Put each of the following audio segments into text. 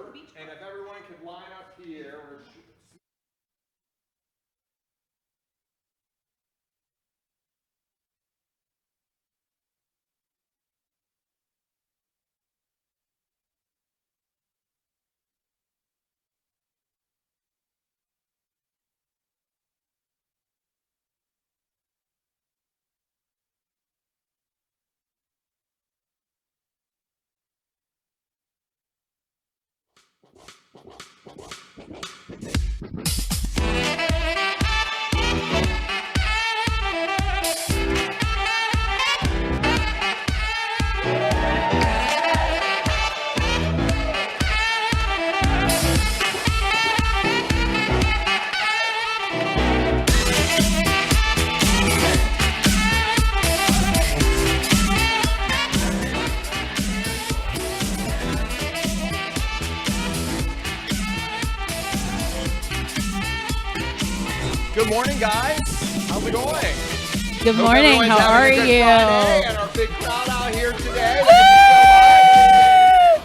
And if everyone could line up here. Good morning, guys. How's it going? Good morning. How are you? And our big crowd out here today.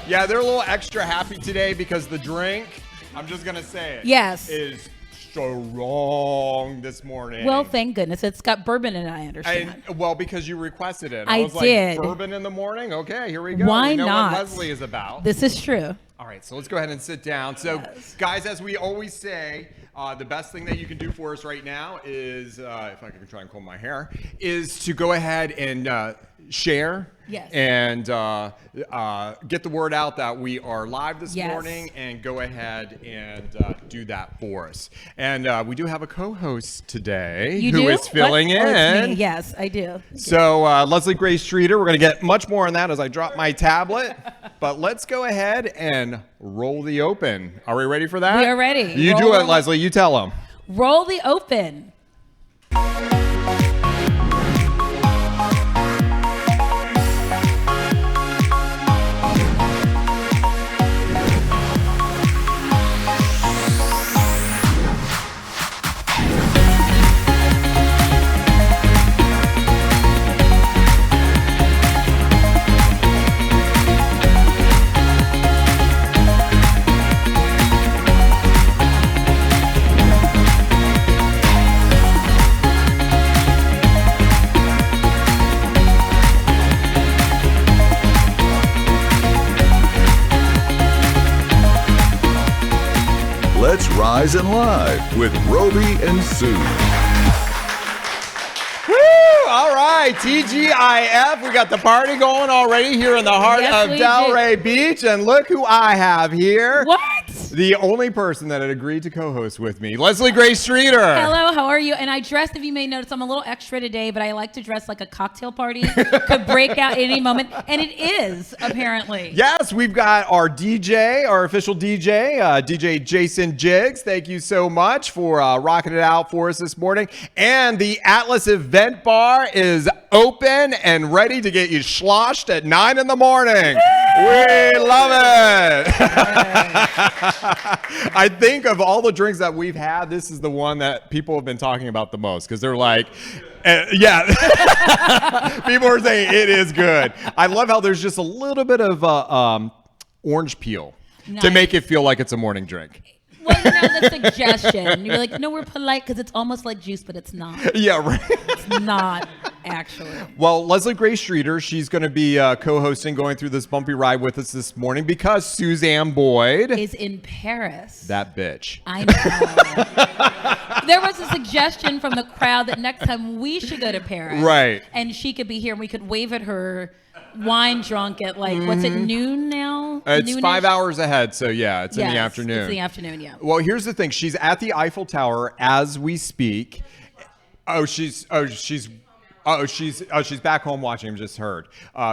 Yeah, they're a little extra happy today because the drink, I'm just going to say it. Yes. Is strong this morning. Well, thank goodness. It's got bourbon in it, I understand. Well, because you requested it. I was did. Like, bourbon in the morning? Okay, here we go. Why we know not? what Leslie is about. This is true. All right, so let's go ahead and sit down. So, guys, as we always say, the best thing that you can do for us right now is, if I can try and comb my hair, is to go ahead and share. Yes. And get the word out that we are live this Yes. morning, and go ahead and do that for us. And we do have a co-host today You who do? is filling What? Oh, it's in. me. Yes, I do. So Leslie Grace Streeter, we're going to get much more on that as I drop my tablet. But let's go ahead and roll the open. Are we ready for that? We are ready. You do it, Leslie. You tell them. Roll the open. Let's Rise and Live with Roby and Sue. Woo! All right, TGIF. We got the party going already here in the heart Yes, of we Delray Beach. And look who I have here. What? The only person that had agreed to co-host with me, Leslie Grace Streeter. Hello, how are you? And I dressed, if you may notice, I'm a little extra today, but I like to dress like a cocktail party. Could break out at any moment. And it is, apparently. Yes, we've got our DJ, our official DJ, DJ Jason Jiggs. Thank you so much for rocking it out for us this morning. And the Atlas Event Bar is open and ready to get you sloshed at 9 in the morning. We love it. I think of all the drinks that we've had, this is the one that people have been talking about the most because they're like, yeah. People are saying it is good. I love how there's just a little bit of orange peel to make it feel like it's a morning drink. Well, you know, the suggestion. You're like, no, we're polite because it's almost like juice, but it's not. Yeah, right. It's not, actually. Well, Leslie Grace Streeter, she's going to be co-hosting, going through this bumpy ride with us this morning because Suzanne Boyd Is in Paris. that bitch. I know. There was a suggestion from the crowd that next time we should go to Paris. Right. And she could be here and we could wave at her wine drunk at like, what's it, noon now? It's Noonish? 5 hours ahead, so yeah, it's in the Yes, afternoon. It's the afternoon, yeah. Well, here's the thing. She's at the Eiffel Tower as we speak. She's back home watching. Just heard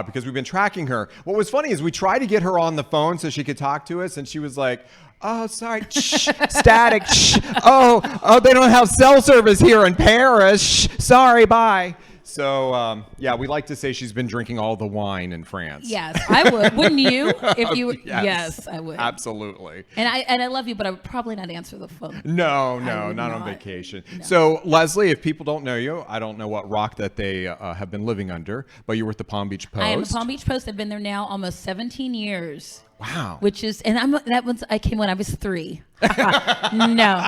because we've been tracking her. What was funny is we tried to get her on the phone so she could talk to us, and she was like, "Oh, sorry, shh, static. Shh. Oh, they don't have cell service here in Paris. Shh, sorry, bye." So, yeah, we like to say she's been drinking all the wine in France. Yes, I would. Wouldn't you? If you, yes, I would. Absolutely. And I love you, but I would probably not answer the phone. No, would not on not. vacation. No. So, Leslie, if people don't know you, I don't know what rock that they have been living under, but you were at the Palm Beach Post. I am the Palm Beach Post. I've been there now almost 17 years. Wow. Which is, and I came when I was 3. No,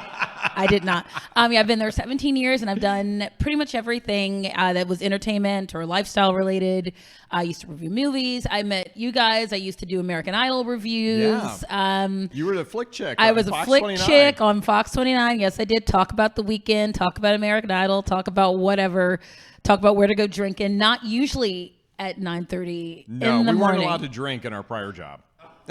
I did not. Yeah, I've been there 17 years, and I've done pretty much everything that was entertainment or lifestyle related. I used to review movies. I met you guys. I used to do American Idol reviews. Yeah. You were the flick chick. I on was a Fox flick 29. chick on Fox 29. Yes, I did talk about the weekend, talk about American Idol, talk about whatever, talk about where to go drinking. Not usually at 9:30 in the No, we morning. weren't allowed to drink in our prior job.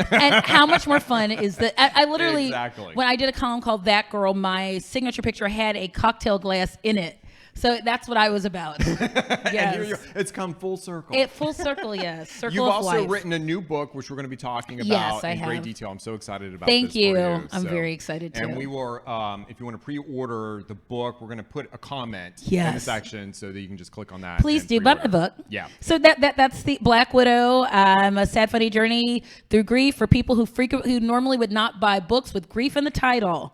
And how much more fun is that? I literally, Exactly. when I did a column called That Girl, my signature picture had a cocktail glass in it. So that's what I was about. And here you Yes. it's come full circle. Full circle, yes. Circle You've of also life. written a new book, which we're going to be talking about Yes, I in great have. detail. I'm so excited about Thank this you. for you. I'm very excited, And too. we were, if you want to pre-order the book, we're going to put a comment in the Yes. section so that you can just click on that. Please and do buy my pre-order. book. Yeah. So that's the Black Widow, a sad, funny journey through grief for people who normally would not buy books with grief in the title.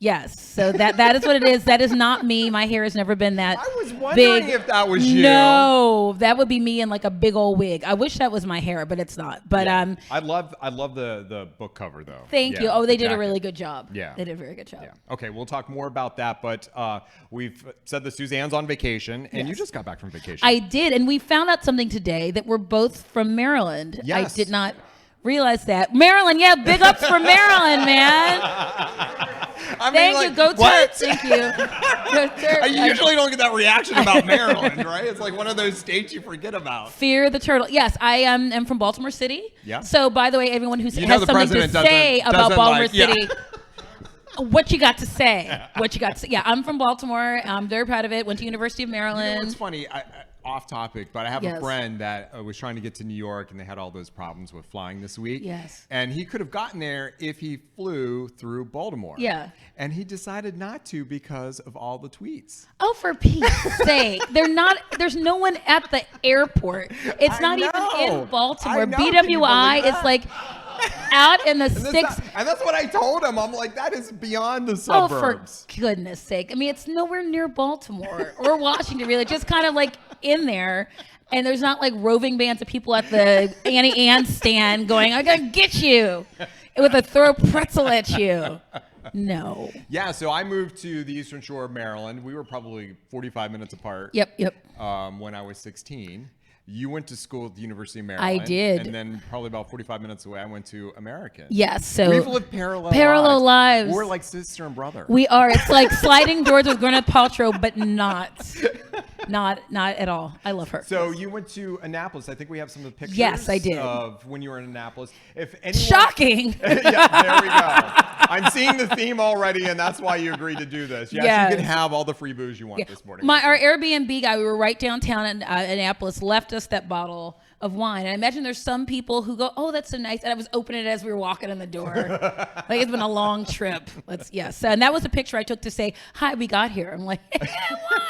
Yes. So that is what it is. That is not me. My hair has never been that I was wondering big. if that was you. No, that would be me in like a big old wig. I wish that was my hair, but it's not. But Yeah. I love the book cover though. thank Yeah, you. Oh, they the did a jacket. really good job. Yeah. They did a very good job. Yeah. Okay, we'll talk more about that, but we've said that Suzanne's on vacation, and you Yes. just got back from vacation. I did, and we found out something today that we're both from Maryland. Yes. I did not realize that. Maryland, yeah, big ups for Maryland, man. I mean, Thank like, you. Go what? Terps. Thank you. Go Terps. You usually don't get that reaction about Maryland, right? It's like one of those states you forget about. Fear the turtle. Yes, I am from Baltimore City. Yeah. So, by the way, everyone who You know has the something to president say doesn't about Baltimore like- yeah. City, what you got to say? What you got to say? Yeah, I'm from Baltimore. I'm very proud of it. Went to University of You know Maryland. what's funny? Off topic, but I have a Yes. friend that was trying to get to New York, and they had all those problems with flying this week. Yes. And he could have gotten there if he flew through Baltimore. Yeah. And he decided not to because of all the tweets. Oh, for Pete's sake. There's no one at the airport. It's I not even know. in Baltimore. I know. Can you BWI believe is that? like out in the And sticks. that's what I told him. I'm like, that is beyond the Oh, for suburbs. goodness sake. I mean, it's nowhere near Baltimore or Washington, really. Just kind of like in there. And there's not like roving bands of people at the Annie Ann stand going, I gotta get you with a throw pretzel at you. No. Yeah, so I moved to the Eastern Shore of Maryland. We were probably 45 minutes apart. Yep. When I was 16. You went to school at the University of Maryland. I did. And then probably about 45 minutes away, I went to American. Yes. So We've lived parallel lives. We're like sister and brother. We are. It's like sliding doors with Gwyneth Paltrow, but not at all. I love her. So you went to Annapolis. I think we have some of the pictures. Yes, I did. Of when you were in Annapolis. If anyone, Shocking. Yeah, there we go. I'm seeing the theme already, and that's why you agreed to do this. Yes, Yes. you can have all the free booze you want this morning. Our Airbnb guy, we were right downtown in Annapolis, left us that bottle of wine. And I imagine there's some people who go, oh, that's so nice. And I was opening it as we were walking in the door. Like it's been a long trip. And that was a picture I took to say, hi, we got here. I'm like, what?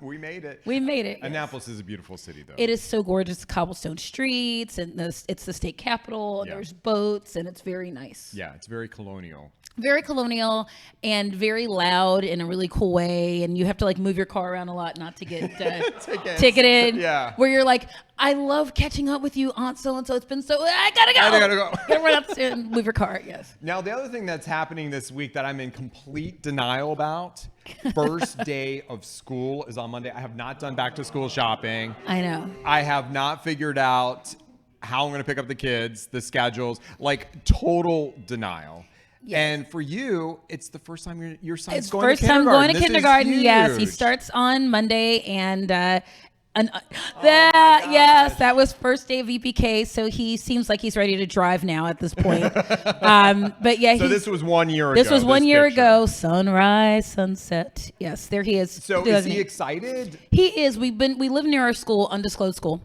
We made it. We made it. Yes. Annapolis is a beautiful city, though. It is so gorgeous. Cobblestone streets, and it's the state capital, and Yeah. there's boats, and it's very nice. Yeah, it's very colonial. Very colonial and very loud in a really cool way. And you have to like move your car around a lot not to get ticketed. Yeah. Where you're like, I love catching up with you, Aunt so-and-so. It's been I gotta go. I gotta go. Gotta run up and move your car, yes. Now, the other thing that's happening this week that I'm in complete denial about, first day of school is on Monday. I have not done back to school shopping. I know. I have not figured out how I'm going to pick up the kids, the schedules, like total denial. Yes. And for you, it's the first time your son's It's going first to time kindergarten. going to This is kindergarten. Yes, he huge. starts on Monday, and Oh yes, that was first day of VPK. So he seems like he's ready to drive now at this point. But yeah, So this was 1 year ago. This was 1 year picture. ago. Sunrise, sunset. Yes, there he is. So is he excited? He is. We live near our school, undisclosed school.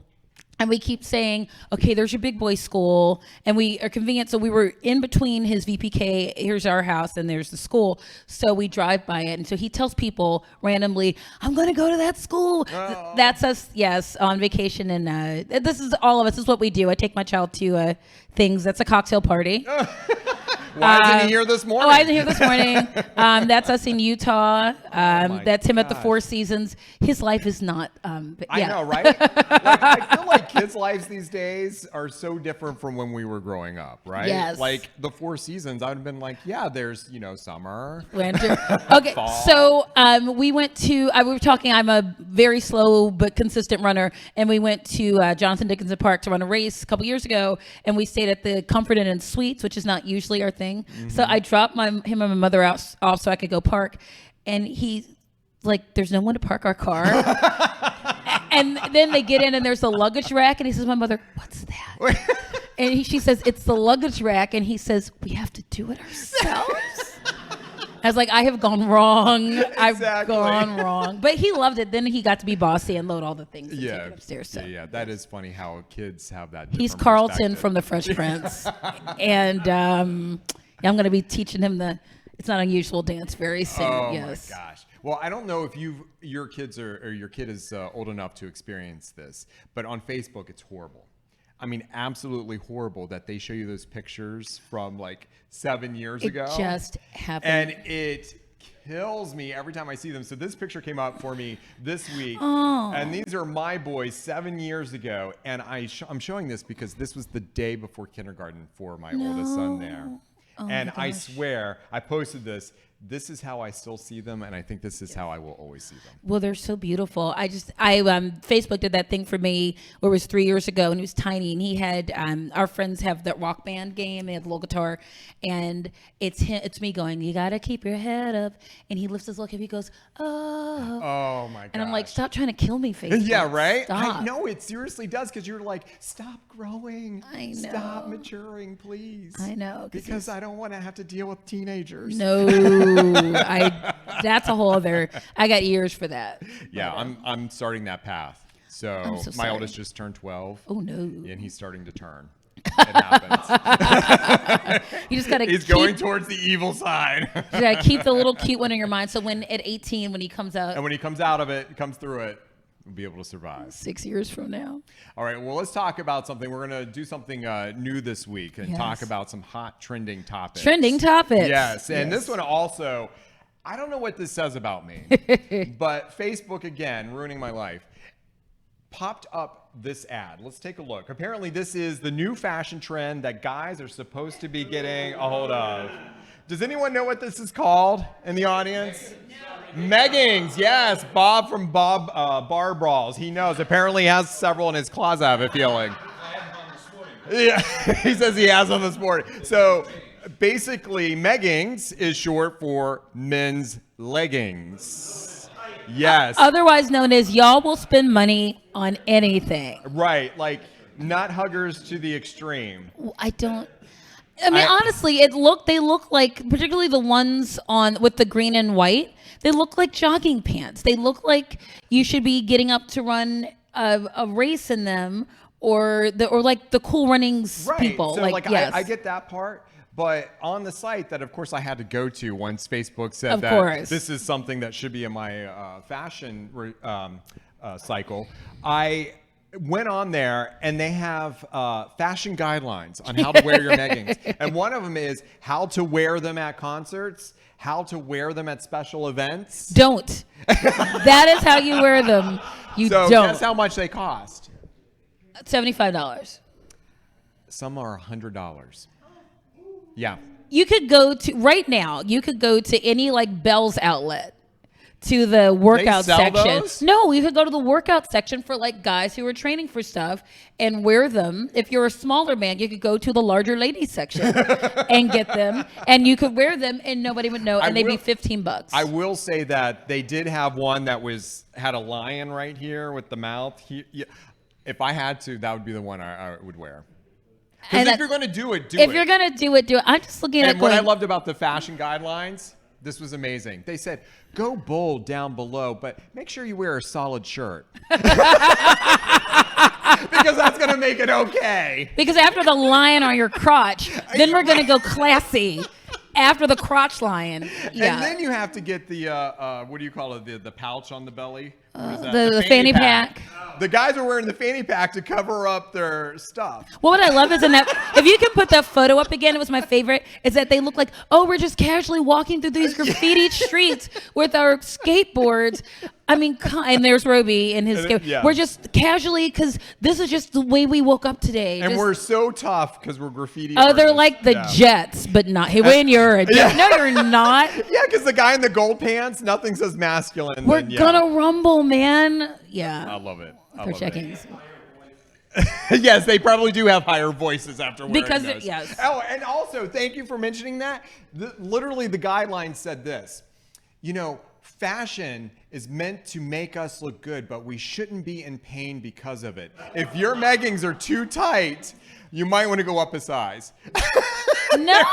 And we keep saying, okay, there's your big boy school. And we are convenient. So we were in between his VPK, here's our house, and there's the school. So we drive by it. And so he tells people randomly, I'm going to go to that school. Oh. That's us, yes, on vacation. And this is all of us. This is what we do. I take my child to things. That's a cocktail party. Why isn't he here this morning? Oh, I wasn't here this morning. That's us in Utah. That's him at the gosh. Four Seasons. His life is not. I know, right? Like, I feel like kids' lives these days are so different from when we were growing up, right? Yes. Like the Four Seasons, I would have been like, yeah, there's, summer. Winter. Okay, Fall. so we went to. We were talking. I'm a very slow but consistent runner, and we went to Jonathan Dickinson Park to run a race a couple years ago, and we stayed at the Comfort Inn and Suites, which is not usually our thing. So I dropped him and my mother off so I could go park, and he's like, "There's no one to park our car." And then they get in, and there's a luggage rack, and he says, "My mother, what's that?" And she says, "It's the luggage rack," and he says, "We have to do it ourselves." I was like, I have gone wrong. I've Exactly. gone wrong. But he loved it. Then he got to be bossy and load all the things and take Yeah. it upstairs. So. Yeah, that is funny how kids have that. He's different Carlton perspective. from The Fresh Prince. And I'm going to be teaching him it's not unusual dance very soon. Oh Yes. my gosh. Well, I don't know if your kids or your kid is old enough to experience this, but on Facebook, it's horrible. I mean, absolutely horrible that they show you those pictures from like 7 years It ago. just happened. And it kills me every time I see them. So this picture came up for me this week. Oh. And these are my boys 7 years ago. And I'm showing this because this was the day before kindergarten for my oldest son there. Oh and my I gosh. swear, I posted this. This is how I still see them, and I think this is how I will always see them. Well, they're so beautiful. Facebook did that thing for me where it was 3 years ago, and he was tiny, and he had our friends have that rock band game. They had the little guitar, and it's me going, "You gotta keep your head up," and he lifts his little cap. He goes, "Oh." Oh my god! And I'm like, "Stop trying to kill me, Facebook." Yeah, right. Stop. I know it seriously does because you're like, stop growing, I stop know. maturing, please. I know, 'cause because I don't want to have to deal with teenagers. No, that's a whole other. I got years for that. Yeah, I'm starting that path. So, I'm so my sorry. oldest just turned 12. Oh no! And he's starting to turn. It happens. You just gotta. He's going towards the evil side. You gotta keep the little cute one in your mind. So when at 18, when he comes out, And when he comes out of it, comes through it, we'll be able to survive. 6 years from now. All right, well, let's talk about something. We're going to do something new this week and Yes. talk about some hot trending topics. Trending topics. Yes, and Yes. this one also, I don't know what this says about me, but Facebook, again, ruining my life, popped up this ad. Let's take a look. Apparently, this is the new fashion trend that guys are supposed to be getting a hold of. Does anyone know what this is called in the audience? Meggings, yes. Bob from Bar Brawls. He knows. Apparently he has several in his closet, I have a feeling. Yeah, he says he has them this morning. So basically, meggings is short for men's leggings. Yes. Otherwise known as y'all will spend money on anything. Right, like nut huggers to the extreme. I mean, honestly, they look like, particularly the ones with the green and white, they look like jogging pants. They look like you should be getting up to run a race in them, or like the Cool Runnings Right. people. So yes. I get that part. But on the site that, of course, I had to go to once Facebook said Of that course. this is something that should be in my fashion cycle, I went on there and they have fashion guidelines on how to wear your leggings. And one of them is how to wear them at concerts, how to wear them at special events. Don't. That is how you wear them. You So don't. guess how much they cost? $75. Some are $100. Yeah. You could go to right now. You could go to any like Bell's outlet to the workout sell section. those? No, you could go to the workout section for like guys who are training for stuff and wear them. If you're a smaller man, you could go to the larger ladies section and get them, and you could wear them, and nobody would know, and they'd be $15. I will say that they did have one that had a lion right here with the mouth. If I had to, that would be the one I would wear. Because if you're going to do it, do it. If you're gonna do it, do it. I'm just looking at And it what I going, loved about the fashion guidelines, this was amazing. They said, go bold down below, but make sure you wear a solid shirt. Because that's make it okay. Because after the lion on your crotch, then we're gonna go classy. After the crotch lion, yeah. And then you have to get the what do you call it? The pouch on the belly. What is that? The fanny pack. The guys are wearing the fanny pack to cover up their stuff. Well, what I love is in that, if you can put that photo up again, it was my favorite, is that they look like, oh, we're just casually walking through these graffiti streets with our skateboards. I mean, and there's Roby and his skateboard. Yeah. We're just casually, because this is just the way we woke up today. And Just- we're so tough because we're graffiti Oh, they're artists. like the Yeah. Jets, but not. Hey, when you're a Jet. No, you're not. Yeah, because the guy in the gold pants, nothing says masculine. We're than, yeah. gonna rumble, man. I Yeah. love it. I For love checking. it. Yes, they probably do have higher voices after wearing Because those. yes. Oh, and also, thank you for mentioning that. Literally, the guidelines said this. You know, fashion is meant to make us look good, but we shouldn't be in pain because of it. If your leggings are too tight, you might want to go up a size. No.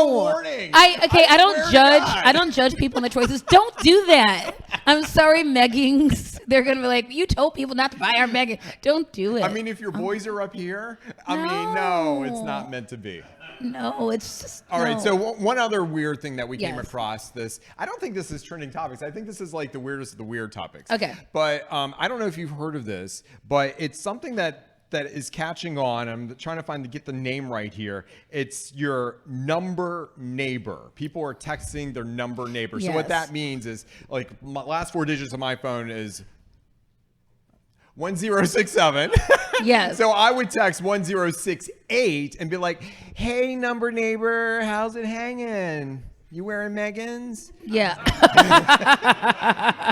warning. I swear don't to judge. God. I don't judge people in their choices. Don't do that. I'm sorry, Meggings. They're gonna be like, you told people not to buy our Meggings. Don't do it. I mean, if your boys are up here, I mean, no, it's not meant to be. no, it's just All right. no. So one other weird thing that we came Yes. across this. I don't think this is trending topics. I think this is like the weirdest of the weird topics. Okay. But I don't know if you've heard of this, but it's something that is catching on. I'm trying to get the name right here. It's your number neighbor. People are texting their number neighbor. So what Yes. that means is like my last 4 digits of my phone is 1067. Yes. So I would text 1068 and be like, "Hey, number neighbor, how's it hanging? You wearing Megan's?" yeah.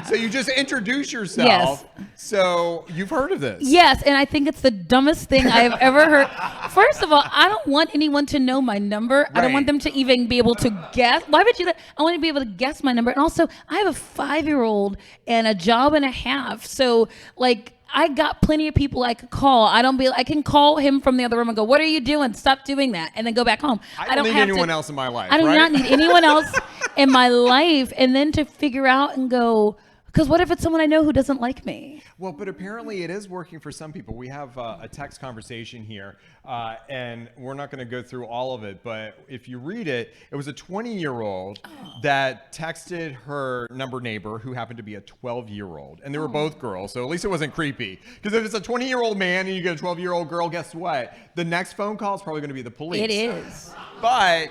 So you just introduce yourself. Yes. So you've heard of this. Yes, and I think it's the dumbest thing I have ever heard. First of all, I don't want anyone to know my number. I don't want Right. them to even be able to guess. Why would you? I want to be able to guess my number. And also, I have a 5-year-old and a job and a half. So, like, I got plenty of people I could call. I can call him from the other room and go, "What are you doing? Stop doing that," and then go back home. I don't need have anyone to, else in my life. I do right? not need anyone else in my life. And then to figure out and go, because what if it's someone I know who doesn't like me? Well, but apparently it is working for some people. We have a text conversation here, and we're not going to go through all of it. But if you read it, it was a 20-year-old that texted her number neighbor, who happened to be a 12-year-old, and they were both girls. So at least it wasn't creepy. Because if it's a 20-year-old man and you get a 12-year-old girl, guess what? The next phone call is probably going to be the police. It is. But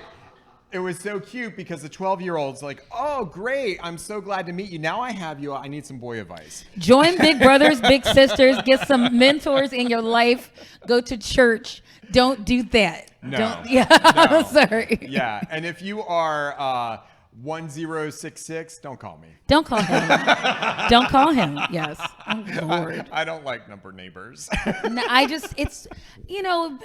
it was so cute because the 12-year-old's like, "Oh, great. I'm so glad to meet you. Now I have you. I need some boy advice." Join Big Brothers, Big Sisters. Get some mentors in your life. Go to church. Don't do that. No. Don't, yeah. No. Sorry. Yeah. And if you are 1066, don't call me. Don't call him. Don't call him. Yes. Oh, Lord. I don't like number neighbors. No, it's,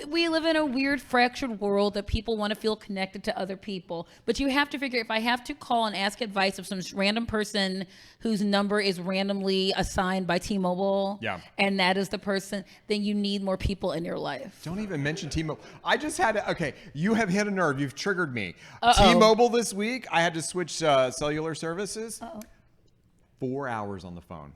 we live in a weird fractured world that people want to feel connected to other people. But you have to figure, if I have to call and ask advice of some random person whose number is randomly assigned by T-Mobile, Yeah. and that is the person, then you need more people in your life. Don't even mention T-Mobile. I just had to, okay, you have hit a nerve. You've triggered me. Uh-oh. T-Mobile this week, I had to switch cellular services. Uh-oh. 4 hours on the phone.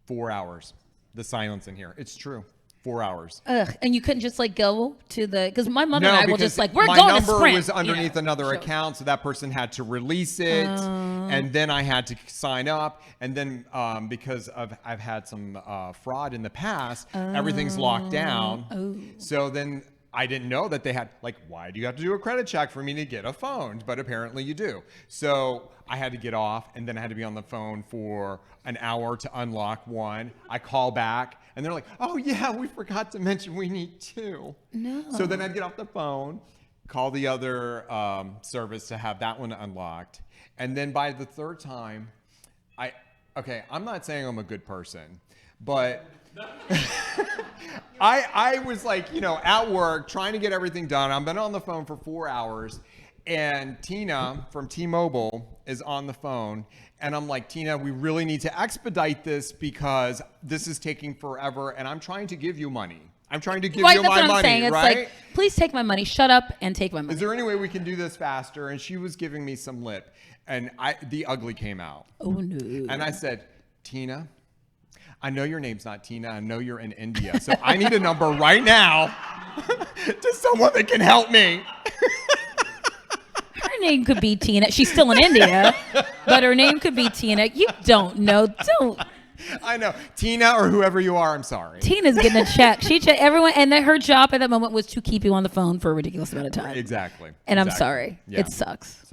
4 hours. The silence in here. It's true. 4 hours. Ugh, and you couldn't just go to because my mother and I will because just we're my going to number Sprint. was underneath Yeah, another sure. account, so that person had to release it, and then I had to sign up, and then because I've had some fraud in the past, everything's locked down. So then I didn't know that they had, why do you have to do a credit check for me to get a phone? But apparently you do. So I had to get off, and then I had to be on the phone for an hour to unlock one. I call back, and they're like, "Oh yeah, we forgot to mention we need two." No. So then I'd get off the phone, call the other service to have that one unlocked. And then by the third time, I'm not saying I'm a good person, but I was at work trying to get everything done. I've been on the phone for 4 hours, and Tina from T-Mobile is on the phone. And I'm like, "Tina, we really need to expedite this because this is taking forever, and I'm trying to give you money. I'm trying to give Right, you that's my what I'm money, saying. It's right? like, please take my money. Shut up and take my money. Is there any way we can do this faster?" And she was giving me some lip, and the ugly came out. Oh no. And I said, "Tina, I know your name's not Tina. I know you're in India. So I need a number right now to someone that can help me. Her name could be Tina. She's still in India, but her name could be Tina. You don't know. Don't. I know. Tina or whoever you are, I'm sorry. Tina's getting a check. She checked everyone, and then her job at that moment was to keep you on the phone for a ridiculous amount of time. Exactly. And I'm Exactly. sorry. Yeah. It sucks.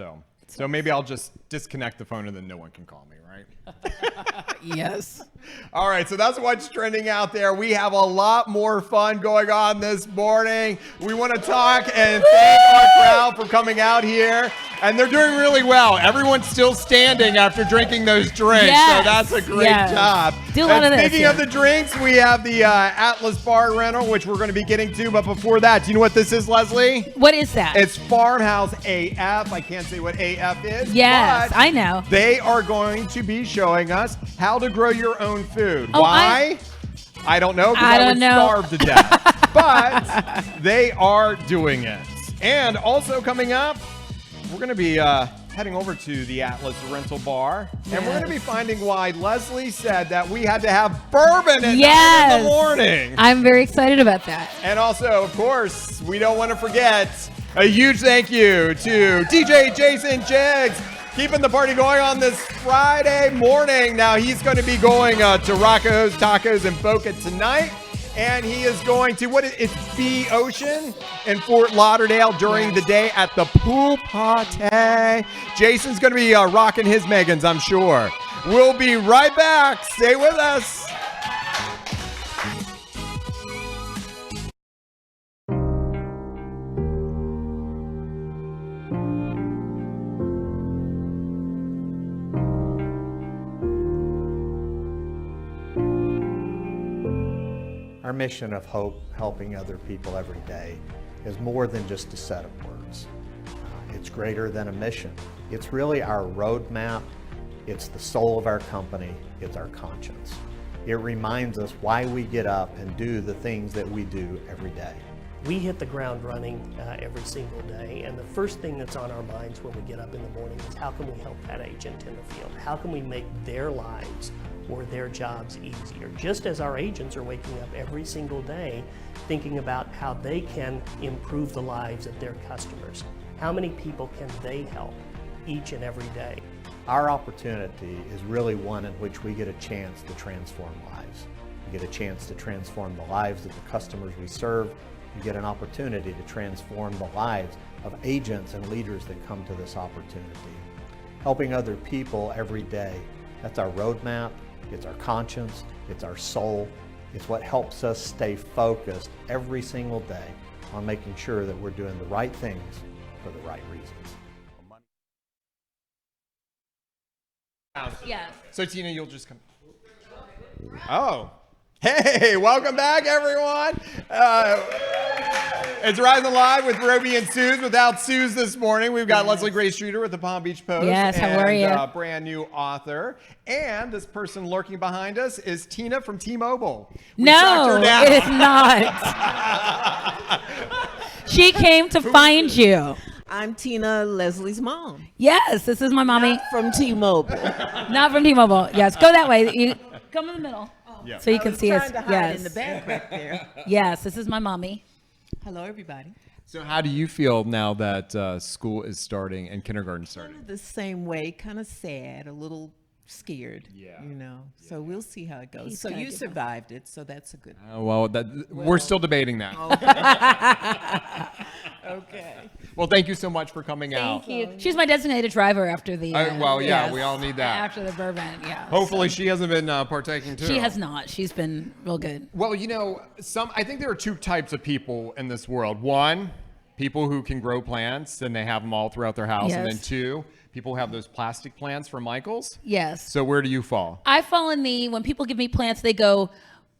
So maybe I'll just disconnect the phone and then no one can call me, right? Yes. All right, so that's what's trending out there. We have a lot more fun going on this morning. We want to talk and thank our crowd for coming out here. And they're doing really well. Everyone's still standing after drinking those drinks. Yes. So that's a great Yes. job. Do a lot and of this, speaking yeah. of the drinks, we have the Atlas Bar Rental, which we're going to be getting to. But before that, do you know what this is, Leslie? What is that? It's Farmhouse AF. I can't say what AF is. Yes, but I know. They are going to be showing us how to grow your own food. Oh, Why? I don't know, because I I don't would know. starve to death. But they are doing it. And also coming up, we're going to be heading over to the Atlas Rental Bar. And we're going to be finding why Leslie said that we had to have bourbon at 9 Yes. in the morning. I'm very excited about that. And also, of course, we don't want to forget a huge thank you to DJ Jason Jiggs, keeping the party going on this Friday morning. Now, he's going to be going to Rocco's Tacos in Boca tonight. And he is going to, it's B Ocean in Fort Lauderdale during the day at the pool party. Jason's going to be rocking his Megans, I'm sure. We'll be right back. Stay with us. Our mission of hope, helping other people every day, is more than just a set of words. It's greater than a mission. It's really our roadmap. It's the soul of our company. It's our conscience. It reminds us why we get up and do the things that we do every day. We hit the ground running every single day, and the first thing that's on our minds when we get up in the morning is how can we help that agent in the field? How can we make their lives or their jobs easier? Just as our agents are waking up every single day thinking about how they can improve the lives of their customers. How many people can they help each and every day? Our opportunity is really one in which we get a chance to transform lives. We get a chance to transform the lives of the customers we serve. We get an opportunity to transform the lives of agents and leaders that come to this opportunity. Helping other people every day, that's our roadmap, it's our conscience, it's our soul. It's what helps us stay focused every single day on making sure that we're doing the right things for the right reasons. Yeah. So Tina, you'll just come. Oh. Hey, welcome back, everyone. It's Rising Live with Roby and Suze. Without Suze this morning, we've got Leslie Grace Streeter with the Palm Beach Post. Yes, how are you? Brand new author. And this person lurking behind us is Tina from T-Mobile. We No, tracked her down. it is not. She came to find you. I'm Tina, Leslie's mom Yes, this is my mommy. from T-Mobile. Not from T-Mobile. Yes, go that way. You come in the middle, Yeah. so you can see us. Trying to hide Yes, in the back right there. yes, this is my mommy. Hello, everybody. So how do you feel now that school is starting and kindergarten starting? The same way, kind of sad, a little scared. Yeah. You know. So we'll see how it goes. He's So gonna you do survived it, so that's a good. Well, we're still debating that. Okay. Well, thank you so much for coming out. Thank you. She's my designated driver after the. Well, yeah, we all need that. After the bourbon, yeah. Hopefully she hasn't been partaking too. She has not. She's been real good. Well, you know, I think there are two types of people in this world. One, people who can grow plants and they have them all throughout their house. And then Yes. two, people who have those plastic plants from Michael's. Yes. So where do you fall? I fall in when people give me plants, they go,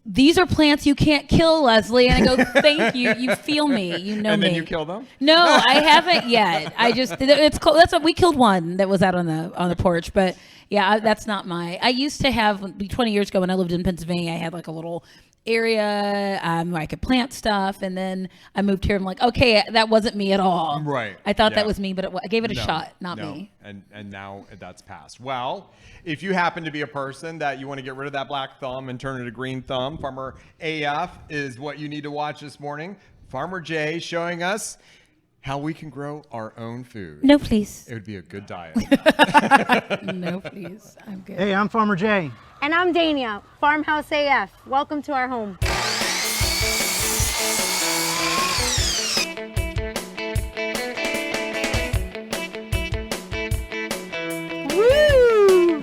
"These are plants you can't kill, Leslie." And I go, "Thank you. You feel me. You know And me." then you kill them? No, I haven't yet. I just it's cool. That's what we killed one that was out on the porch, but yeah, that's not my. I used to have 20 years ago when I lived in Pennsylvania. I had like a little area where I could plant stuff. And then I moved here. I'm like, okay, that wasn't me at all. Right. I thought Yeah. that was me, but I gave it a No, shot, not no. me. And now that's passed. Well, if you happen to be a person that you want to get rid of that black thumb and turn it a green thumb, Farmer AF is what you need to watch this morning. Farmer Jay showing us how we can grow our own food. No, please. It would be a good diet. No, please. I'm good. Hey, I'm Farmer Jay. And I'm Dania, Farmhouse AF. Welcome to our home. Woo!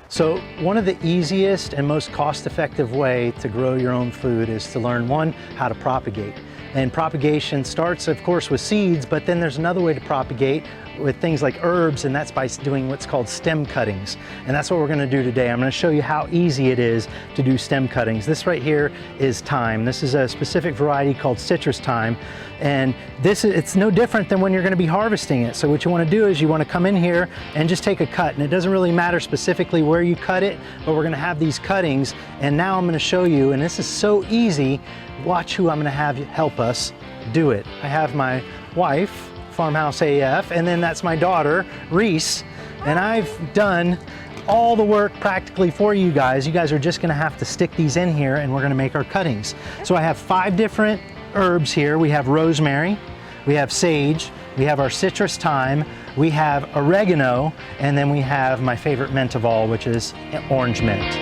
So one of the easiest and most cost-effective way to grow your own food is to learn, one, how to propagate. And propagation starts, of course, with seeds, but then there's another way to propagate with things like herbs, and that's by doing what's called stem cuttings. And that's what we're gonna do today. I'm gonna show you how easy it is to do stem cuttings. This right here is thyme. This is a specific variety called citrus thyme. And it's no different than when you're gonna be harvesting it. So what you wanna do is you wanna come in here and just take a cut. And it doesn't really matter specifically where you cut it, but we're gonna have these cuttings. And now I'm gonna show you, and this is so easy, watch who I'm gonna have help us do it. I have my wife, Farmhouse AF, and then that's my daughter, Reese. And I've done all the work practically for you guys. You guys are just gonna have to stick these in here and we're gonna make our cuttings. So I have 5 different herbs here. We have rosemary, we have sage, we have our citrus thyme, we have oregano, and then we have my favorite mint of all, which is orange mint.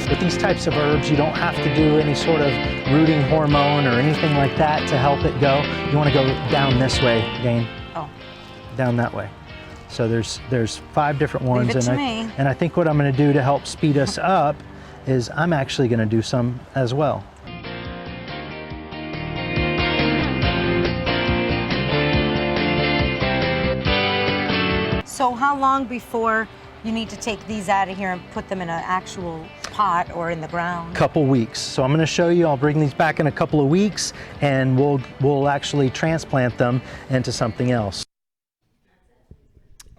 With these types of herbs, you don't have to do any sort of rooting hormone or anything like that to help it go. You wanna go down this way, Dane. Oh. Down that way. So there's 5 different ones. Leave it to and me. I think what I'm gonna do to help speed us up is I'm actually gonna do some as well. So how long before you need to take these out of here and put them in an actual pot or in the ground? Couple weeks. So I'm going to show you. I'll bring these back in a couple of weeks, and we'll actually transplant them into something else.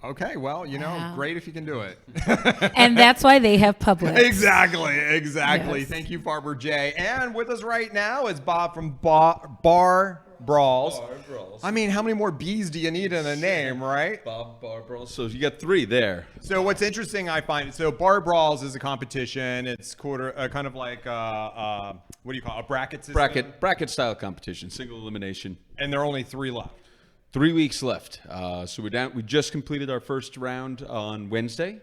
Okay, well, Wow. great if you can do it. And that's why they have Publix. Exactly. Yes. Thank you, Farmer Jay. And with us right now is Bob from Bar Brawls. I mean, how many more B's do you need in a name, right? Bob Bar Brawls. So you got 3 there. So what's interesting, I find, so Bar Brawls is a competition. It's kind of like what do you call it? A bracket system? Bracket style competition, single elimination. And there are only 3 left. 3 weeks left. So we're down. We just completed our first round on Wednesday.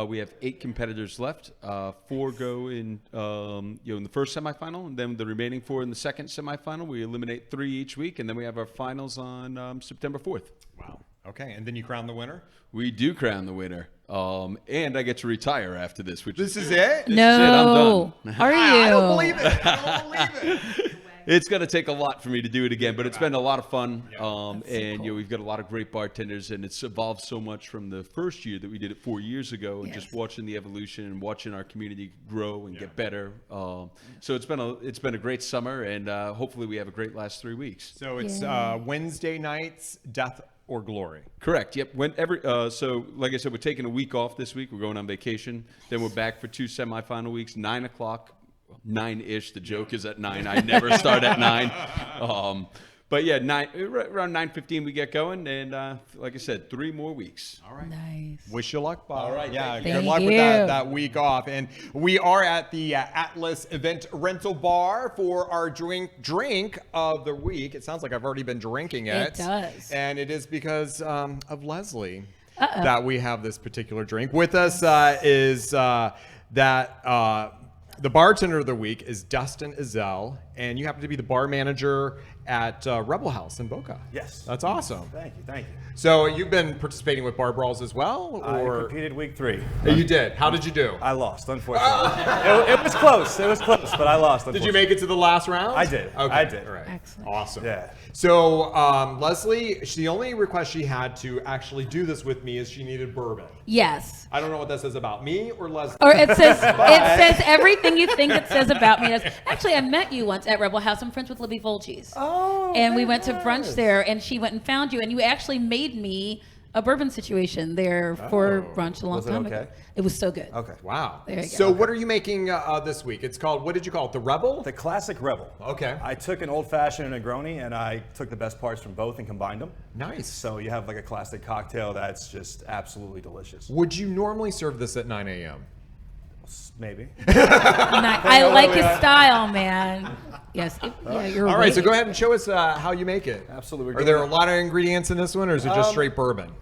We have 8 competitors left. 4 go in the first semifinal, and then the remaining 4 in the second semifinal. We eliminate 3 each week, and then we have our finals on September 4th. Wow. Okay, and then you crown the winner? We do crown the winner, and I get to retire after this. This is it? No. I'm done. Are you? I don't believe it. I don't believe it. It's going to take a lot for me to do it again, but it's been a lot of fun. That's cool. We've got a lot of great bartenders, and it's evolved so much from the first year that we did it 4 years ago, and just watching the evolution and watching our community grow and get better. So it's been a great summer, and hopefully we have a great last 3 weeks. So it's Wednesday nights, Death or Glory. Correct. Yep. So like I said, we're taking a week off this week. We're going on vacation. Then we're back for 2 semifinal weeks, 9 o'clock. 9-ish. The joke is at 9. I never start at 9. But yeah, around 9:15 we get going, and like I said, 3 more weeks. All right. Nice. Wish you luck, Bob. All right, Yeah, thank good you. luck Thank with you. that week off. And we are at the Atlas Event Rental Bar for our drink of the week. It sounds like I've already been drinking it. It does. And it is because of Leslie that we have this particular drink. With us is the bartender of the week is Dustin Ezell, and you happen to be the bar manager at Rebel House in Boca. Yes. That's awesome. Thank you. So you've been participating with Bar Brawls as well? Or? I competed week 3. You did. How did you do? I lost, unfortunately. It was close. It was close, but I lost. Did you make it to the last round? I did. Okay. I did. All right. Excellent. Awesome. Yeah. So Leslie, the only request she had to actually do this with me is she needed bourbon. Yes. I don't know what that says about me or Leslie. Or it says everything you think it says about me. Actually, I met you once at Rebel House. I'm friends with Libby Volges. Oh. And we went to brunch there, and she went and found you, and you actually made me a bourbon situation there for brunch a long Was it time okay? ago. It was so good. Okay. Wow. There you go. So what are you making this week? It's called, what did you call it? The Rebel? The classic Rebel. Okay. I took an old fashioned and a Negroni, and I took the best parts from both and combined them. Nice. So you have like a classic cocktail that's just absolutely delicious. Would you normally serve this at 9 a.m.? Maybe. I like his style, man. Yes. Yeah, you're All right, so waiting. go ahead and show us how you make it. Absolutely. Are there a lot of ingredients in this one, or is it just straight bourbon?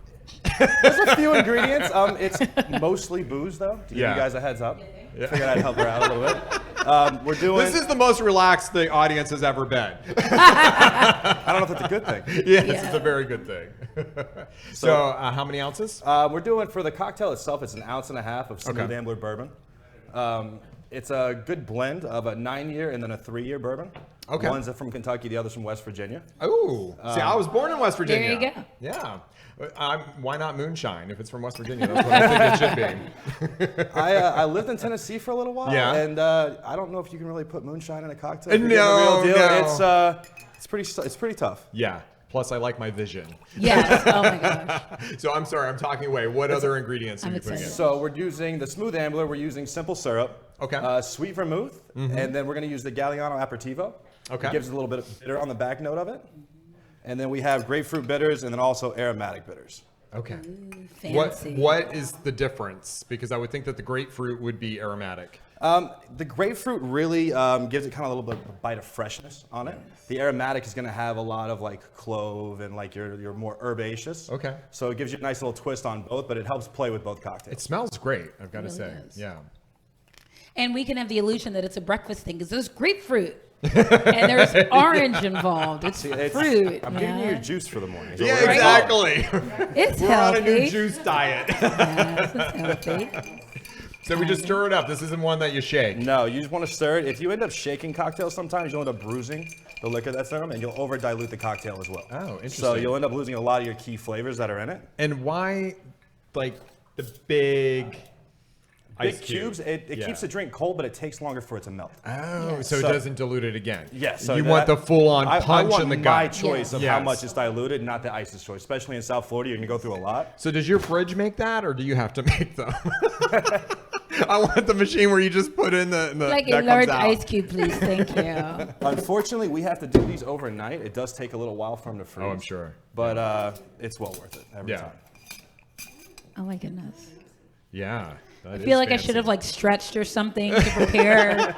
There's a few ingredients. It's mostly booze, though, to give Yeah. you guys a heads up. Figured I'd help her out a little bit. We're doing. This is the most relaxed the audience has ever been. I don't know if that's a good thing. Yes, it's a very good thing. So, how many ounces? We're doing, for the cocktail itself, it's 1.5 ounces of Smooth Okay. Ambler bourbon. It's a good blend of a 9-year and then a 3-year bourbon. Okay. One's from Kentucky, the other's from West Virginia. Oh, see, I was born in West Virginia. There you go. Yeah. Why not moonshine if it's from West Virginia? That's what I think it should be. I lived in Tennessee for a little while, Yeah. and I don't know if you can really put moonshine in a cocktail. if you're No, getting the real deal. no. It's pretty tough. Yeah. Plus, I like my vision. Yes. Oh my gosh. So I'm sorry, I'm talking away. What other ingredients are I'm you putting in? excited. So we're using the Smooth Ambler. We're using simple syrup. Okay. Sweet vermouth, and then we're going to use the Galliano Aperitivo. Okay. It gives a little bit of bitter on the back note of it. And then we have grapefruit bitters and then also aromatic bitters. Okay. Fancy. What is the difference? Because I would think that the grapefruit would be aromatic. The grapefruit really gives it kind of a little bit of a bite of freshness on it. The aromatic is going to have a lot of like clove and like your more herbaceous. Okay. So it gives you a nice little twist on both, but it helps play with both cocktails. It smells great, I've got to really say. does. Yeah. And we can have the illusion that it's a breakfast thing because there's grapefruit and there's orange involved. It's fruit. I'm giving you man. your juice for the morning. Yeah, exactly. It's We're healthy. on a new juice diet. Yes, it's healthy. So we just stir it up. This isn't one that you shake. No, you just want to stir it. If you end up shaking cocktails sometimes, you'll end up bruising the liquor that's in them, and you'll over dilute the cocktail as well. Oh, interesting. So you'll end up losing a lot of your key flavors that are in it. And why, like, the big ice Big cubes, it Yeah. keeps the drink cold, but it takes longer for it to melt. Oh, so it So- doesn't dilute it again. Yes. So you want the full-on punch I want in the my gut. choice of Yes. how much is diluted, not the ice's choice. Especially in South Florida, you're going to go through a lot. So does your fridge make that, or do you have to make them? I want the machine where you just put in the Like a that large comes out. ice cube, please. Thank you. Unfortunately, we have to do these overnight. It does take a little while for them to freeze. Oh, I'm sure. But it's well worth it every Yeah. time. Oh my goodness. Yeah. I feel like I should have like stretched or something to prepare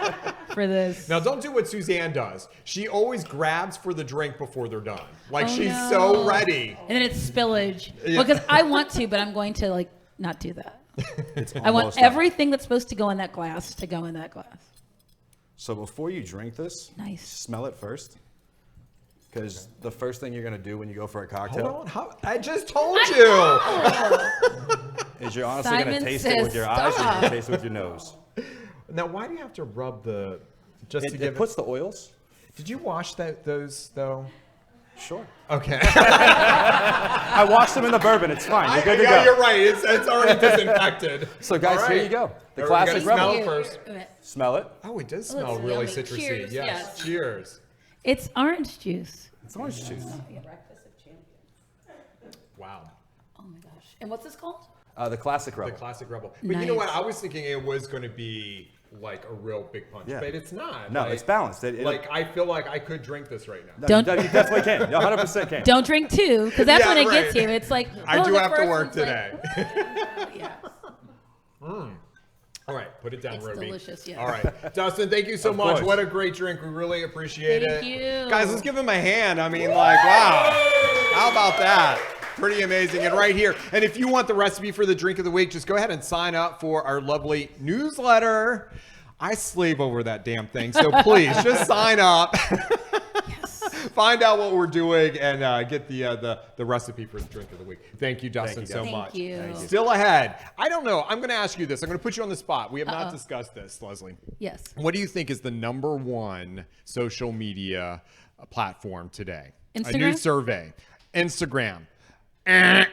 for this. Now, don't do what Suzanne does. She always grabs for the drink before they're done. Like, Oh, she's no. so ready. And then it's spillage. Yeah. Because I want to, but I'm going to like not do that. It's I want almost done. everything that's supposed to go in that glass to go in that glass. So before you drink this, Nice. smell it first. Because the first thing you're going to do when you go for a Hold cocktail on. I just told you. is you're honestly going to Simon taste it with says your eyes or you're stop. going to taste it with your nose. Now, why do you have to rub the... Just to It give puts the oils. Did you wash those, though? Sure. Okay. I washed them in the bourbon. It's fine. You're good to Yeah, go. you're right. It's already disinfected. So guys, All here right. you go. The All right, we classic gotta smell Rebel. it first. Smell it. Oh, it does Oh, smell it's really yummy. citrusy. Cheers, Yes. yes. Cheers. It's orange juice. It's orange juice. Wow. Oh my gosh. And what's this called? The classic The Rebel. classic Rebel. But you know what? Nice. I was thinking it was going to be like a real big punch, Yeah. but it's not. No, Like- it's balanced. Like, I feel like I could drink this right now. No, Don't- you definitely can. You 100% can. Don't drink two, because that's Yeah, when it right. gets you. It's like I oh, do the have to first work one's like, today. yeah. All right, put it down, It's Roby. delicious, yes. All right, Dustin, thank you so Of much. course. What a great drink. We really appreciate Thank it. you. Guys, let's give him a hand. I mean, like, wow. How about that? Pretty amazing. And right here. And if you want the recipe for the drink of the week, just go ahead and sign up for our lovely newsletter. I slave over that damn thing. So please just sign up. Find out what we're doing and get the recipe for the drink of the week. Thank you, Dustin, you, so guys. much. Thank you. Thank you. Still ahead. I don't know. I'm going to ask you this. I'm going to put you on the spot. We have not discussed this, Leslie. Yes. What do you think is the #1 social media platform today? A new Instagram? survey. Instagram. When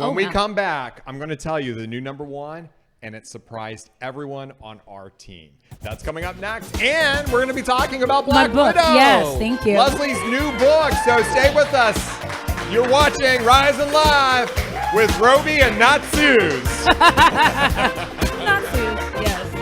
Oh, we wow. come back, I'm going to tell you the new #1, and it surprised everyone on our team. That's coming up next, and we're going to be talking about Black book. Widow. Yes, thank you. Leslie's new book, so stay with us. You're watching Rise and Live. with Roby and not Suze. Not Suze, yes.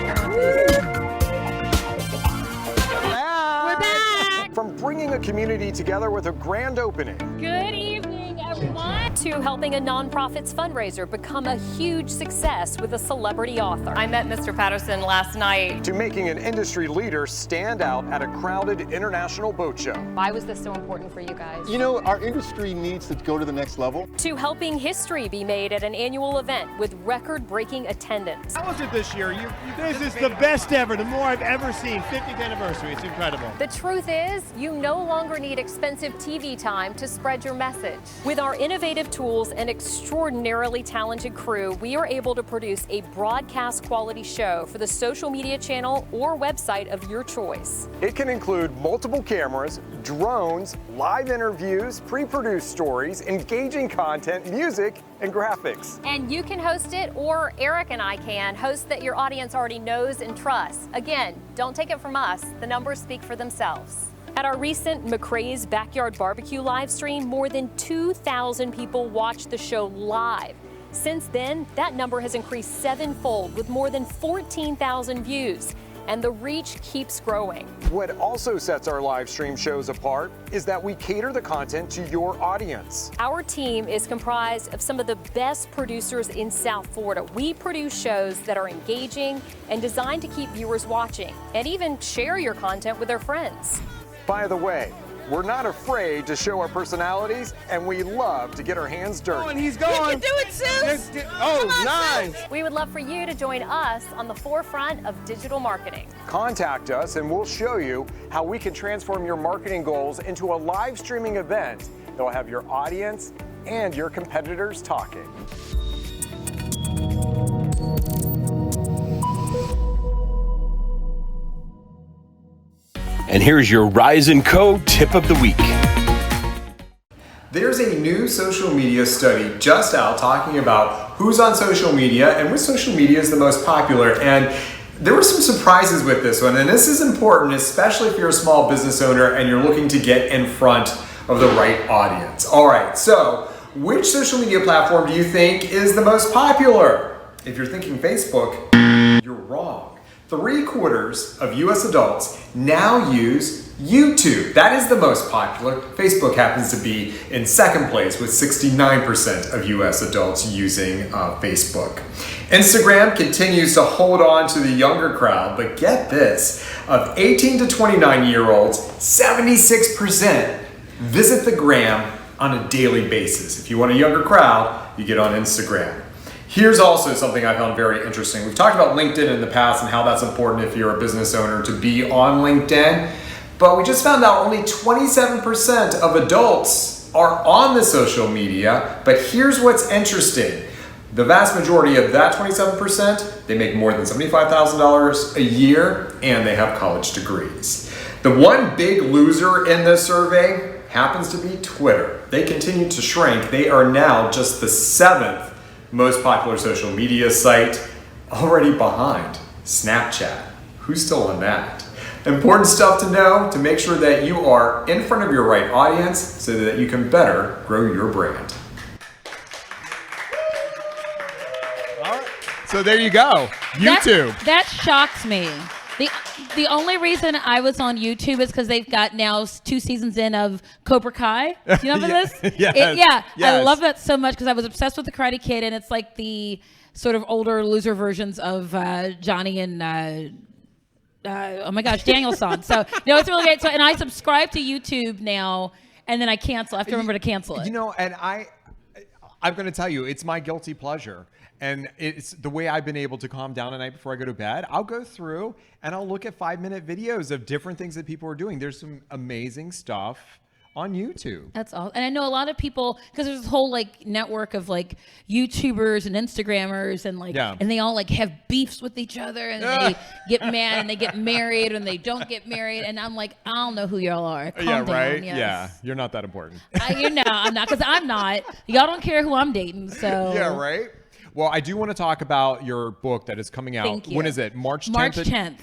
We're back! From bringing a community together with a grand opening. Good evening, everyone. To helping a nonprofit's fundraiser become a huge success with a celebrity author. I met Mr. Patterson last night. To making an industry leader stand out at a crowded international boat show. Why was this so important for you guys? You know, our industry needs to go to the next level. To helping history be made at an annual event with record-breaking attendance. How was it this year? This is the best ever, the more I've ever seen. 50th anniversary, it's incredible. The truth is, you no longer need expensive TV time to spread your message. With our innovative tools and extraordinarily talented crew, we are able to produce a broadcast quality show for the social media channel or website of your choice. It can include multiple cameras, drones, live interviews, pre-produced stories, engaging content, music, and graphics. And you can host it, or Eric and I can, host that your audience already knows and trusts. Again, don't take it from us. The numbers speak for themselves. At our recent McRae's Backyard Barbecue live stream, more than 2,000 people watched the show live. Since then, that number has increased 7-fold with more than 14,000 views. And the reach keeps growing. What also sets our live stream shows apart is that we cater the content to your audience. Our team is comprised of some of the best producers in South Florida. We produce shows that are engaging and designed to keep viewers watching and even share your content with their friends. By the way, we're not afraid to show our personalities, and we love to get our hands dirty. Oh, and he's going. You can do it, Suze. Nice. We would love for you to join us on the forefront of digital marketing. Contact us and we'll show you how we can transform your marketing goals into a live streaming event that will have your audience and your competitors talking. And here's your Rise & Co. tip of the week. There's a new social media study just out talking about who's on social media and which social media is the most popular. And there were some surprises with this one. And this is important, especially if you're a small business owner and you're looking to get in front of the right audience. All right, so which social media platform do you think is the most popular? If you're thinking Facebook, you're wrong. 3/4 of US adults now use YouTube. That is the most popular. Facebook happens to be in second place with 69% of US adults using Facebook. Instagram continues to hold on to the younger crowd, but get this, of 18 to 29-year-olds, 76% visit the gram on a daily basis. If you want a younger crowd, you get on Instagram. Here's also something I found very interesting. We've talked about LinkedIn in the past and how that's important if you're a business owner to be on LinkedIn, but we just found out only 27% of adults are on the social media. But here's what's interesting. The vast majority of that 27%, they make more than $75,000 a year and they have college degrees. The one big loser in this survey happens to be Twitter. They continue to shrink. They are now just the 7th most popular social media site, already behind Snapchat. Who's still on that? Important stuff to know to make sure that you are in front of your right audience so that you can better grow your brand. All right. So there you go. YouTube. That shocks me. The only reason I was on YouTube is because they've got now 2 seasons in of Cobra Kai. You know this? Yes. I love that so much because I was obsessed with the Karate Kid, and it's like the sort of older loser versions of Johnny and oh my gosh, Danielson. So no, it's really great. So and I subscribe to YouTube now, and then I cancel. I have to remember to cancel it. You know, and I'm going to tell you, it's my guilty pleasure. And it's the way I've been able to calm down at night before I go to bed. I'll go through and I'll look at 5-minute videos of different things that people are doing. There's some amazing stuff on YouTube. That's all. And I know a lot of people, because there's this whole like network of like YouTubers and Instagrammers and like, and they all like have beefs with each other and they get mad and they get married and they don't get married. And I'm like, I don't know who y'all are. Calm down. Right? Yes. Yeah, you're not that important. You know, I'm not, because I'm not. Y'all don't care who I'm dating. So yeah, right. Well, I do want to talk about your book that is coming out. Thank you. When is it? March 10th? March 10th.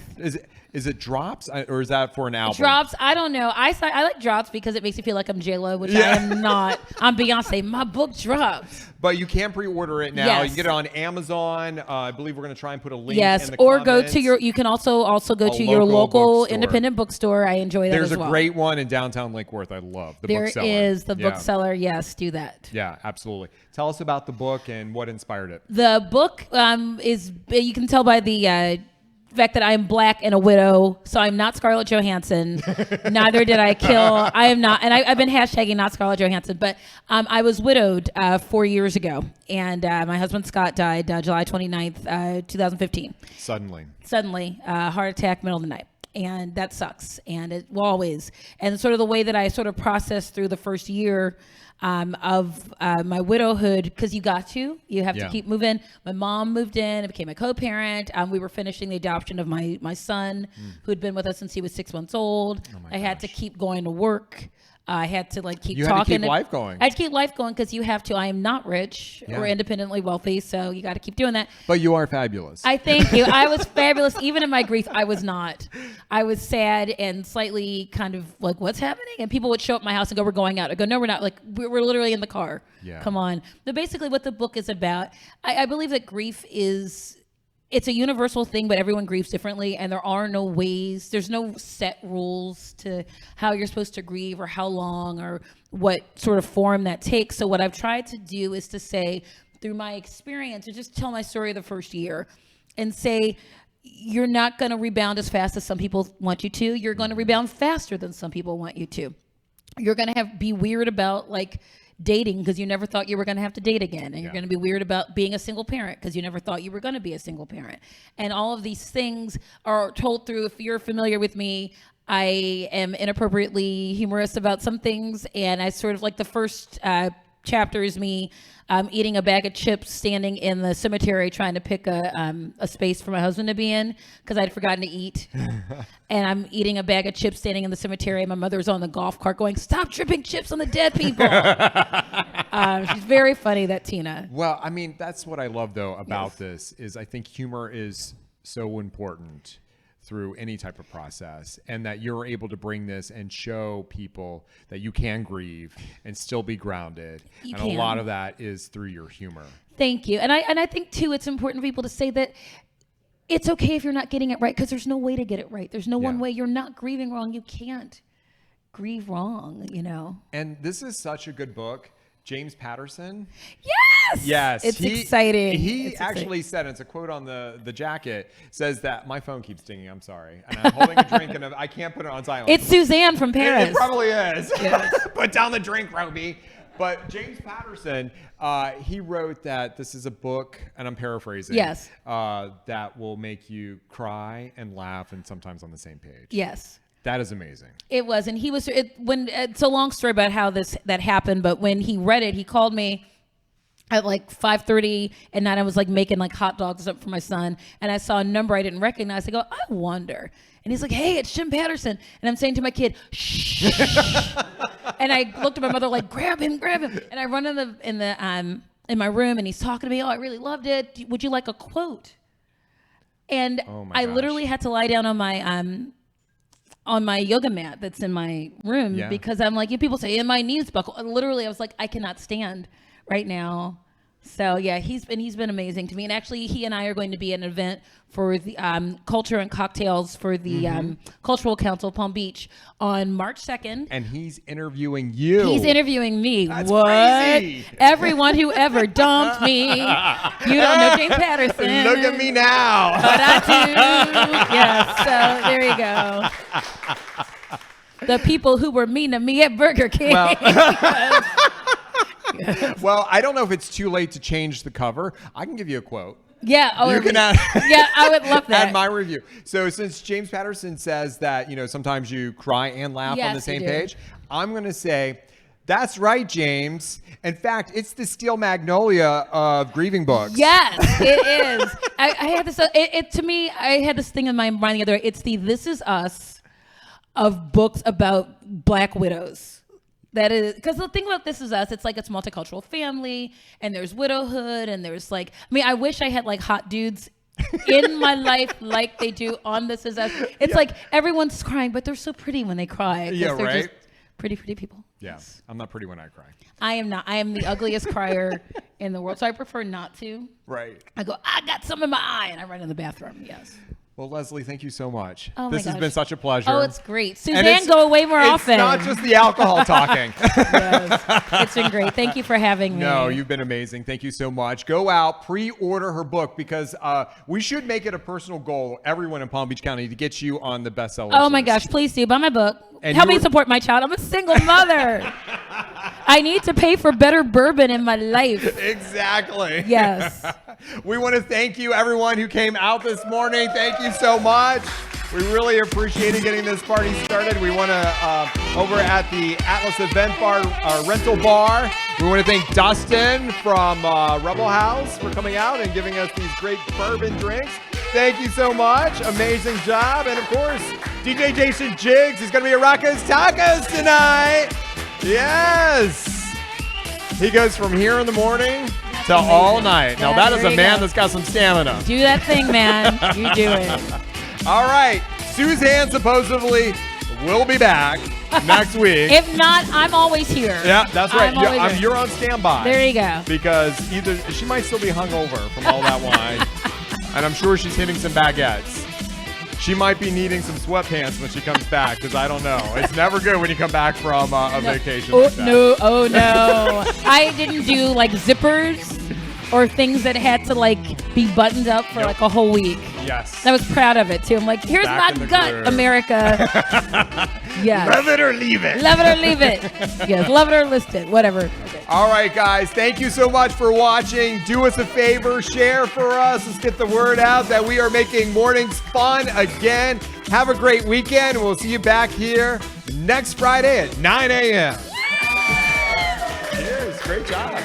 Is it drops or is that for an album? Drops, I don't know. I like drops because it makes me feel like I'm J-Lo, which I am not. I'm Beyonce. My book drops. But you can pre-order it now. Yes. You can get it on Amazon. I believe we're going to try and put a link Yes, in the or comments. go to you can also go to your local independent bookstore. I enjoy that There's as well. a great one in downtown Lake Worth. I love the There bookseller. is the bookseller. Yes, do that. Yeah, absolutely. Tell us about the book and what inspired it. The book is, you can tell by the fact that I am black and a widow, so I'm not Scarlett Johansson. Neither did I kill. I am not, and I've been hashtagging not Scarlett Johansson, but I was widowed 4 years ago, and my husband Scott died July 29th, 2015. Suddenly, heart attack, middle of the night. And that sucks, and it will always. And sort of the way that I sort of processed through the first year of my widowhood, because you have to keep moving. My mom moved in and became a co-parent. We were finishing the adoption of my son, who had been with us since he was 6 months old. I had to keep going to work. I had to keep you talking. Had to keep life going. I had to keep life going because you have to. I am not rich or independently wealthy, so you got to keep doing that. But you are fabulous. I thank you. I was fabulous. Even in my grief, I was not. I was sad and slightly kind of like, what's happening? And people would show up at my house and go, we're going out. I go, no, we're not. Like, we're literally in the car. Yeah. Come on. But basically what the book is about, I believe that grief is... It's a universal thing, but everyone grieves differently, and there are no ways. There's no set rules to how you're supposed to grieve or how long or what sort of form that takes. So what I've tried to do is to say, through my experience, to just tell my story of the first year and say, you're not going to rebound as fast as some people want you to. You're going to rebound faster than some people want you to. You're going to be weird about dating because you never thought you were going to have to date again, and you're going to be weird about being a single parent because you never thought you were going to be a single parent. And all of these things are told through, if you're familiar with me, I am inappropriately humorous about some things, and I sort of the first chapter is me eating a bag of chips, standing in the cemetery trying to pick a space for my husband to be in because I'd forgotten to eat. And I'm eating a bag of chips standing in the cemetery. My mother's on the golf cart going, stop dripping chips on the dead people. She's very funny, that Tina. Well, I mean, that's what I love, though, about this is I think humor is so important through any type of process, and that you're able to bring this and show people that you can grieve and still be grounded. You and can. A lot of that is through your humor. Thank you. And I think too, it's important for people to say that it's okay if you're not getting it right, because there's no way to get it right. There's no one way. You're not grieving wrong. You can't grieve wrong, And this is such a good book. James Patterson. Yes. Yes. It's exciting. He It's actually said, it's a quote on the jacket, says that my phone keeps dinging. I'm sorry. And I'm holding a drink and I can't put it on silent. It's Suzanne from Paris. It probably is. Yes. Put down the drink, Roby. But James Patterson, he wrote that this is a book, and I'm paraphrasing. Yes. That will make you cry and laugh and sometimes on the same page. Yes. That is amazing. It was, and he was it's a long story about how that happened, but when he read it, he called me at 5:30 at night. I was making hot dogs up for my son, and I saw a number I didn't recognize. I go, I wonder. And he's like, hey, it's Jim Patterson. And I'm saying to my kid, shh. And I looked at my mother grab him. And I run in my room, and he's talking to me. Oh, I really loved it. Would you like a quote? And I literally had to lie down on my yoga mat that's in my room because I'm people say, and my knees buckle. Literally, I was I cannot stand right now. So yeah, he's been amazing to me. And actually, he and I are going to be at an event for the Culture and Cocktails for the Cultural Council of Palm Beach on March 2nd. And he's interviewing you. He's interviewing me. That's what? Crazy. Everyone who ever dumped me. You don't know James Patterson. Look at me now. But I do. Yes. So there you go. The people who were mean to me at Burger King. Well, I don't know if it's too late to change the cover. I can give you a quote. Yeah. You can add, yeah, I would love that. Add my review. So since James Patterson says that, sometimes you cry and laugh on the same page, I'm going to say, that's right, James. In fact, it's the Steel Magnolia of grieving books. Yes, it is. I had this, to me, I had this thing in my mind the other day. It's the This Is Us of books about Black widows. That is, because the thing about This Is Us, it's like it's multicultural family, and there's widowhood, and there's like, I mean, I wish I had like hot dudes in my life like they do on This Is Us. It's like everyone's crying, but they're so pretty when they cry. 'cause Yeah, they're right? just pretty people. Yeah, I'm not pretty when I cry. I am not. I am the ugliest crier in the world, so I prefer not to. Right. I go, I got some in my eye, and I run in the bathroom. Yes. Well, Leslie, thank you so much. Oh my This has gosh. been such a pleasure. Oh, it's great. And Suzanne, go away more often. It's not just the alcohol talking. It's been great. Thank you for having me. No, you've been amazing. Thank you so much. Go out, pre-order her book, because we should make it a personal goal, everyone in Palm Beach County, to get you on the bestseller Oh my list. gosh, please do. Buy my book. And Help me you're- support my child. I'm a single mother. I need to pay for better bourbon in my life. Exactly. Yes. We want to thank you, everyone who came out this morning. Thank you so much. We really appreciated getting this party started. We want to, over at the Atlas Event Bar Rental Bar, we want to thank Dustin from Rebel House for coming out and giving us these great bourbon drinks. Thank you so much. Amazing job. And of course, DJ Jason Jiggs is going to be at Rocco's Tacos tonight. Yes. He goes from here in the morning till all night. Now, that is there a you man go. that's got some stamina. Do that thing, man. You do it. All right. Suzanne supposedly will be back next week. If not, I'm always here. Yeah, that's right. I'm always here. You're on standby. There you go. Because either she might still be hungover from all that wine, and I'm sure she's hitting some baguettes. She might be needing some sweatpants when she comes back, because I don't know. It's never good when you come back from a vacation. Oh, like that. no. Oh, no. I didn't do like zippers or things that had to like be buttoned up for like a whole week. Yes. I was proud of it too. I'm like, here's Back in my the gut, groove. America. Yeah. Love it or leave it. Love it or leave it. Yes, love it or list it. Whatever. Okay. All right, guys. Thank you so much for watching. Do us a favor. Share for us. Let's get the word out that we are making mornings fun again. Have a great weekend. We'll see you back here next Friday at 9 a.m. Cheers. Great job.